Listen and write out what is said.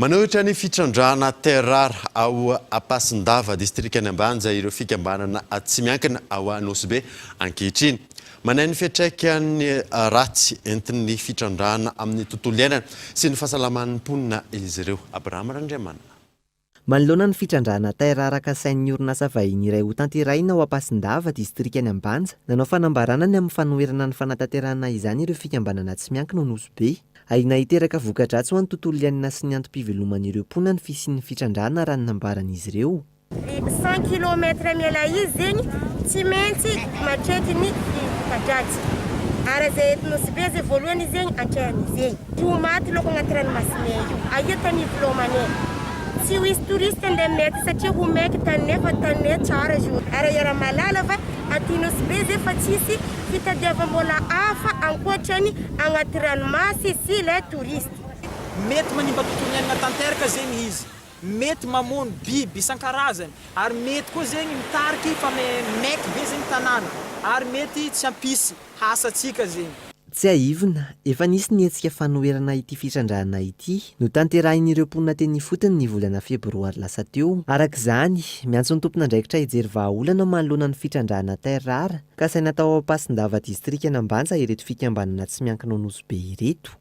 Manohitra ny fitrandrana terrara ao Apasindava distrika any Ambanja ireo fikambanana tsy miankina ao Anosibe ankehitriny. Manay ny fiantraikan'ny ratsy entin'ny fitrandrana amin'ny tontolo iainana sy ny fahasalaman'ny mponina izy ireo. Abraham Randriamanana. Manoloana ny fitrandrana terrara kasain'ny orinasa vahiny iray ho tanteraina ao Apasindava distrika any Ambanja, nanao fanambarana ny amin'ny fanoherana ny fanatanterahana izany ireo fikambanana tsy miankina Anosibe. Aina hiteraka voka-dratsy ho an'ny tontolo iainana sy ny antom-piveloman'ireo mponina ny fisian'ny fitrandrana raha ny nambaran'izy ireo. 100 km miala izy zegny tsy maintsy matrety ny voka-dratsy. Ary zay Anosibe zay voalohany zegny antrehany zegny. Io maty loko agnaty ranomasina io. Ahitany vlomanay. Tsy ho isy touriste andeha mety satria ho maiky tanay fa tanay tsara io. Ary iara malala fa aty Anosibe zay fa tsisy fitadiavam-bola hafa ankoatrany agnaty ranomasy sy ilay touriste. Mety manimba tontolo iainana tanteraka zegny izy. Mety mamono biby isan-karazany ary mety koa zegny mitariky fa maiky be zegny tanàna ary mety tsy ampisy hasatsika zegny. Tsy aivina, efa nisy ny hetsika fanoherana ity fitrandrana ity no tanterahin'ireo mponina teny fotony ny volana febroary lasa teo. Arak'izany, miantso ny tompon'andraikitra hijery vahaolana manoloana ny fitrandrana terrara ka saina tao Apasindava distrika any Ambanja ireto fikambanana tsy miankina Anosibe ireto.